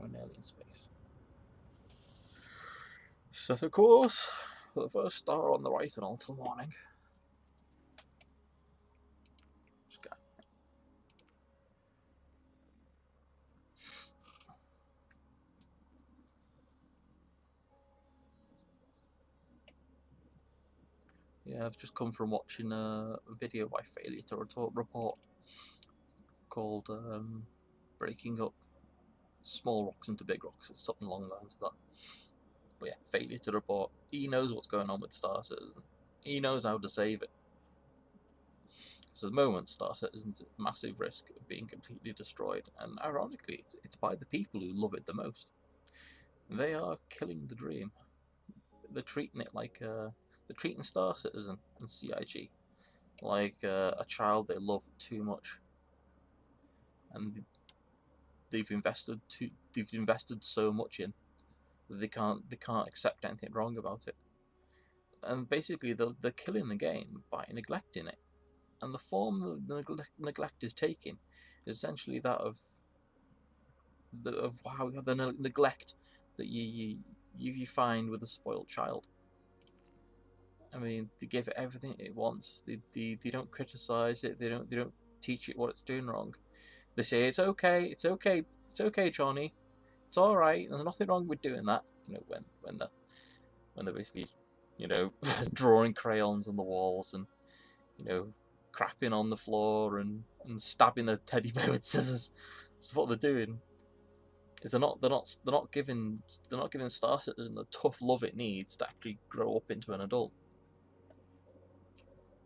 in alien space. Set a course for the first star on the right and all till morning. Just go. Yeah, I've just come from watching a video by Failure to Report called Breaking Up Small Rocks into Big Rocks. It's something along the lines of that. But yeah, Failure to Report. He knows what's going on with StarCitizen. He knows how to save it. So at the moment, StarCitizen's at massive risk of being completely destroyed, and ironically, it's by the people who love it the most. They are killing the dream. They're treating it like they're treating StarCitizen and CiG like a child they love too much, and they've invested so much in that they can't accept anything wrong about it. And basically, they're killing the game by neglecting it. And the form the neglect is taking is essentially that of how the neglect that you find with a spoiled child. I mean, they give it everything it wants. They don't criticize it. They don't teach it what it's doing wrong. They say it's okay, it's okay, it's okay, Johnny. It's all right. There's nothing wrong with doing that. You know, when they're basically, you know, drawing crayons on the walls and, you know, crapping on the floor and stabbing the teddy bear with scissors. So what they're doing is they're not giving StarCitizen the tough love it needs to actually grow up into an adult.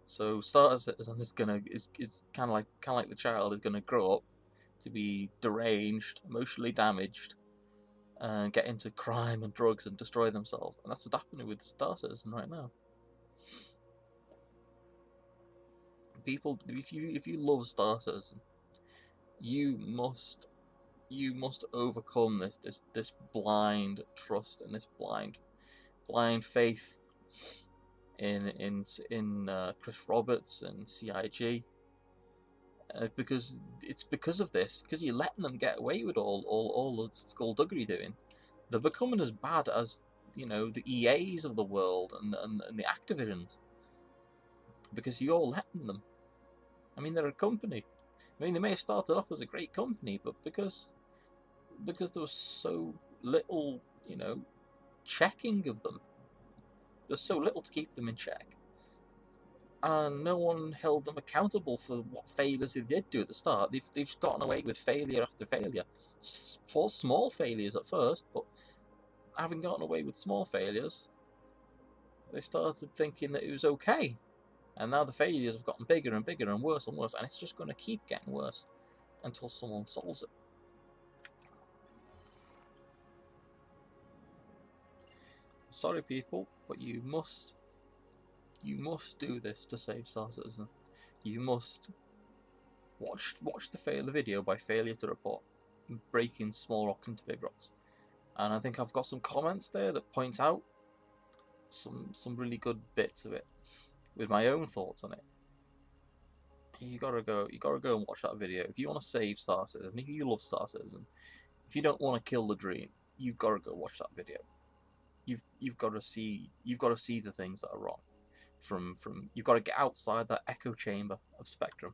So StarCitizen is kind of like the child is gonna grow up to be deranged, emotionally damaged, and get into crime and drugs and destroy themselves. And that's what's happening with StarCitizen right now. People, if you love StarCitizen, you must overcome this blind trust and this blind faith in Chris Roberts and CiG, because it's because of this, because you're letting them get away with all the skullduggery doing. They're becoming as bad as, you know, the EAs of the world and the Activisions, because you're letting them. I mean, they're a company. I mean, they may have started off as a great company, but because there was so little, you know, checking of them, there's so little to keep them in check, and no one held them accountable for what failures they did do at the start. They've gotten away with failure after failure, for small failures at first, but having gotten away with small failures, they started thinking that it was okay. And now the failures have gotten bigger and bigger and worse, and it's just going to keep getting worse until someone solves it. Sorry, people, but you must do this to save StarCitizen. You must watch the video by Failure to Report, breaking small rocks into big rocks. And I think I've got some comments there that point out some really good bits of it, with my own thoughts on it. You gotta go and watch that video if you want to save StarCitizen. If you love StarCitizen, if you don't want to kill the dream, you've got to go watch that video. You've got to see the things that are wrong. From you've got to get outside that echo chamber of Spectrum.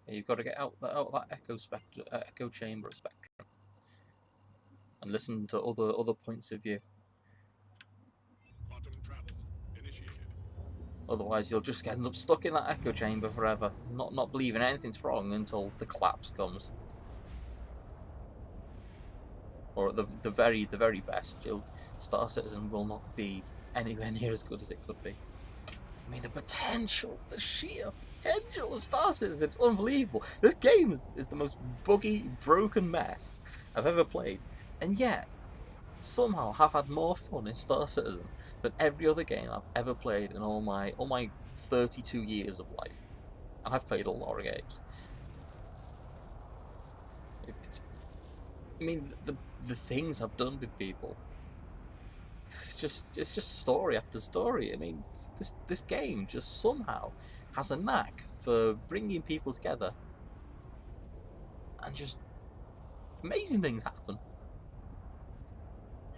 You've got to get out that echo chamber of Spectrum, and listen to other points of view. Quantum travel initiated. Otherwise, you'll just end up stuck in that echo chamber forever, not believing anything's wrong until the collapse comes. Or at the very best, StarCitizen will not be anywhere near as good as it could be. I mean, the potential, the sheer potential of StarCitizen, it's unbelievable. This game is the most buggy, broken mess I've ever played, and yet somehow have had more fun in StarCitizen than every other game I've ever played in all my 32 years of life. And I've played a lot of games. I mean, the things I've done with people. It's just story after story. I mean, this game just somehow has a knack for bringing people together, and just amazing things happen.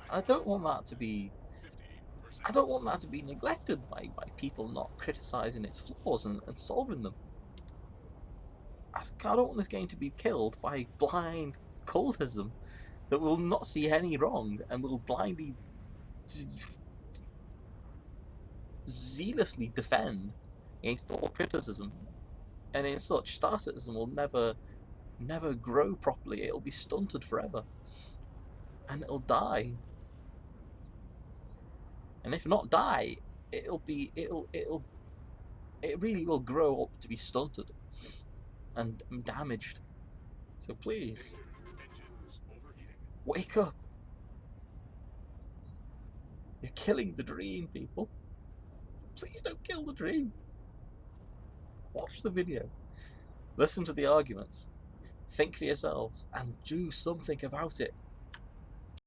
I don't want that to be. 50%. I don't want that to be neglected by people not criticising its flaws and solving them. I don't want this game to be killed by blind cultism that will not see any wrong and will blindly, zealously defend against all criticism. And in such, StarCitizen will never grow properly. It'll be stunted forever, and it'll die. And if not die, it really will grow up to be stunted and damaged. So please, Engines overheating. wake up. You're killing the dream, people. Please don't kill the dream. Watch the video. Listen to the arguments. Think for yourselves and do something about it.